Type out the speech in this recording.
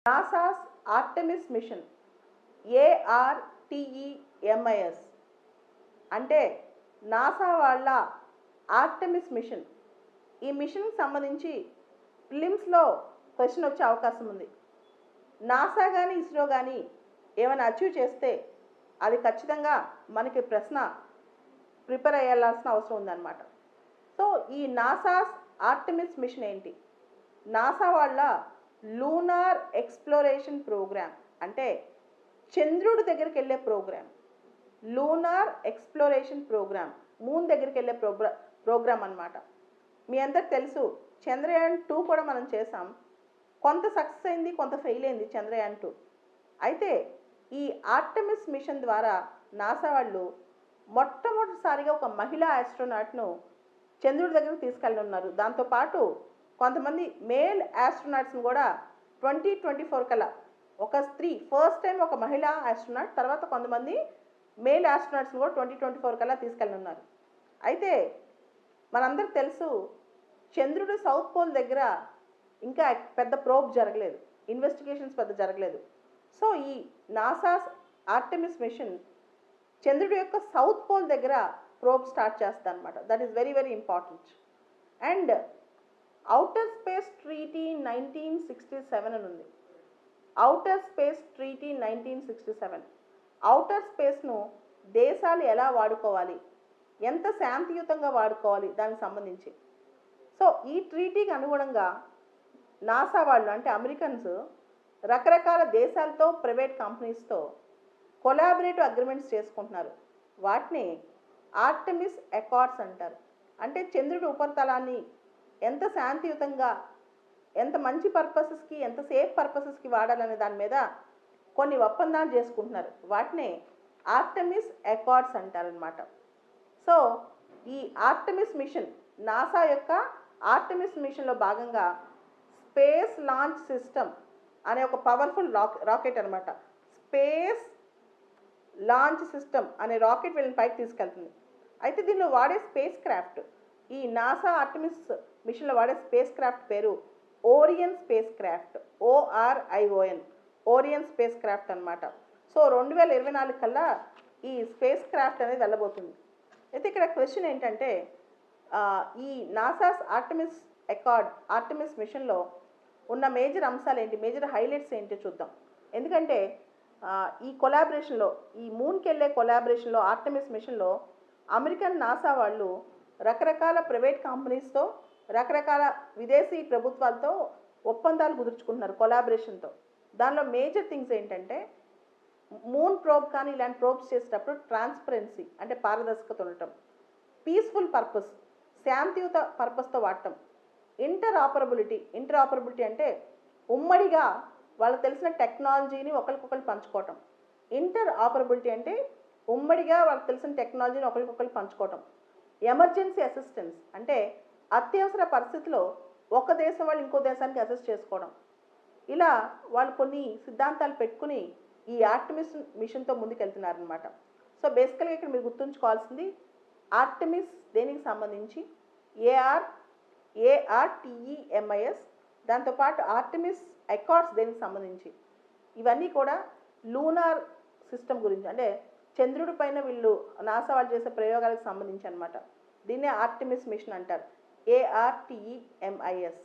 NASA's Artemis machine ARTEMIS అంటే NASA వాళ్ళ Artemis machine. ఈ మిషన్కి సంబంధించి ఫిలిమ్స్లో క్వశ్చన్ వచ్చే అవకాశం ఉంది. నాసా కానీ ఇస్రో కానీ ఏమైనా అచీవ్ చేస్తే అది ఖచ్చితంగా మనకి ప్రశ్న ప్రిపేర్ అయ్యాల్సిన అవసరం ఉందన్నమాట. సో ఈ నాసాస్ ఆర్టెమిస్ మిషన్ ఏంటి? నాసా వాళ్ళ లూనార్ ఎక్స్ప్లోరేషన్ ప్రోగ్రామ్, అంటే చంద్రుడి దగ్గరికి వెళ్ళే programme. Lunar exploration programme, moon దగ్గరికి వెళ్ళే ప్రోగ్రామ్ అన్నమాట. మీ అందరికి తెలుసు చంద్రయాన్ 2 కూడా మనం చేసాం. కొంత సక్సెస్ అయింది, కొంత ఫెయిల్ అయింది చంద్రయాన్ 2. అయితే ఈ ఆర్టెమిస్ మిషన్ ద్వారా నాసా వాళ్ళు మొట్టమొదటిసారిగా ఒక మహిళా ఆస్ట్రోనాట్ను చంద్రుడి దగ్గరికి తీసుకెళ్ళనున్నారు. దాంతోపాటు కొంతమంది మేల్ ఆస్ట్రోనాట్స్ని కూడా 2024 కల్లా, ఒక స్త్రీ ఫస్ట్ టైం ఒక మహిళా ఆస్ట్రోనాట్, తర్వాత కొంతమంది మేల్ ఆస్ట్రోనాట్స్ని కూడా 2024 కల్లా తీసుకెళ్ళనున్నారు. అయితే మనందరికి తెలుసు చంద్రుడు సౌత్ పోల్ దగ్గర ఇంకా పెద్ద ప్రోబ్ జరగలేదు, ఇన్వెస్టిగేషన్స్ పెద్ద జరగలేదు. సో ఈ నాసాస్ ఆర్టెమిస్ మిషన్ చంద్రుడి యొక్క సౌత్ పోల్ దగ్గర ప్రోబ్ స్టార్ట్ చేస్తుంది అనమాట. That is very very important. And outer space treaty 1967 అని ఉంది. Outer space treaty 1967. ఔటర్ స్పేస్ను దేశాలు ఎలా వాడుకోవాలి, ఎంత శాంతియుతంగా వాడుకోవాలి దానికి సంబంధించి. సో ఈ ట్రీటీకి అనుగుణంగా నాసా వాళ్ళు, అంటే అమెరికన్స్, రకరకాల దేశాలతో ప్రైవేట్ కంపెనీస్తో కొలాబరేటివ్ అగ్రిమెంట్స్ చేసుకుంటున్నారు. వాటిని ఆర్టెమిస్ అకార్డ్స్ అంటారు. అంటే చంద్రుడి ఉపరితలాన్ని ఎంత శాంతియుతంగా, ఎంత మంచి పర్పసెస్కి, ఎంత సేఫ్ పర్పసెస్కి వాడాలనే దాని మీద కొన్ని ఒప్పందాలు చేసుకుంటున్నారు. వాటిని ఆర్టెమిస్ అకార్డ్స్ అంటారనమాట. సో ఈ ఆర్టెమిస్ మిషన్, నాసా యొక్క ఆర్టెమిస్ మిషన్లో భాగంగా స్పేస్ లాంచ్ సిస్టమ్ అనే ఒక పవర్ఫుల్ రాకెట్ అనమాట. స్పేస్ లాంచ్ సిస్టమ్ అనే రాకెట్ వీళ్ళని పైకి తీసుకెళ్తుంది. అయితే దీనిలో వాడే స్పేస్ క్రాఫ్ట్, ఈ నాసా ఆర్టెమిస్ మిషన్లో వాడే స్పేస్ క్రాఫ్ట్ పేరు Orion spacecraft, ORION, Orion spacecraft అనమాట. సో 2024 కల్లా ఈ స్పేస్ క్రాఫ్ట్ అనేది వెళ్ళబోతుంది. అయితే ఇక్కడ క్వశ్చన్ ఏంటంటే, ఈ నాసాస్ ఆర్టెమిస్ మిషన్లో ఉన్న మేజర్ అంశాలు ఏంటి, మేజర్ హైలైట్స్ ఏంటి చూద్దాం. ఎందుకంటే ఈ కొలాబరేషన్లో, ఈ మూన్కి వెళ్ళే కొలాబరేషన్లో, ఆర్టెమిస్ మిషన్లో అమెరికన్ నాసా వాళ్ళు రకరకాల ప్రైవేట్ కంపెనీస్తో, రకరకాల విదేశీ ప్రభుత్వాలతో ఒప్పందాలు కుదుర్చుకుంటున్నారు కొలాబరేషన్తో. దానిలో మేజర్ థింగ్స్ ఏంటంటే, మూన్ ప్రోబ్ కానీ ఇలాంటి ప్రోబ్స్ చేసేటప్పుడు ట్రాన్స్పరెన్సీ, అంటే పారదర్శకత ఉండటం, పీస్ఫుల్ పర్పస్, శాంతియుత పర్పస్తో వాడటం, ఇంటర్ ఆపరబిలిటీ అంటే ఉమ్మడిగా వాళ్ళకి తెలిసిన టెక్నాలజీని ఒకరికొకరు పంచుకోవటం. ఇంటర్ ఆపరబిలిటీ అంటే ఉమ్మడిగా వాళ్ళకి తెలిసిన టెక్నాలజీని ఒకరికొకరు పంచుకోవటం. ఎమర్జెన్సీ అసిస్టెన్స్ అంటే అత్యవసర పరిస్థితిలో ఒక దేశం వాళ్ళు ఇంకో దేశానికి అసిస్ట్ చేసుకోవడం. ఇలా వాళ్ళు కొన్ని సిద్ధాంతాలు పెట్టుకుని ఈ ఆర్టెమిస్ మిషన్తో ముందుకెళ్తున్నారనమాట. సో బేసికల్గా ఇక్కడ మీరు గుర్తుంచుకోవాల్సింది, ఆర్టెమిస్ దేనికి సంబంధించి ARTEMIS, దాంతోపాటు ఆర్టెమిస్ అకార్డ్స్ దేనికి సంబంధించి. ఇవన్నీ కూడా లూనార్ సిస్టమ్ గురించి, అంటే చంద్రుడి పైన వీళ్ళు నాసా వాళ్ళు చేసే ప్రయోగాలకు సంబంధించి అనమాట. దీన్నే ఆర్టెమిస్ మిషన్ అంటారు, ARTEMIS.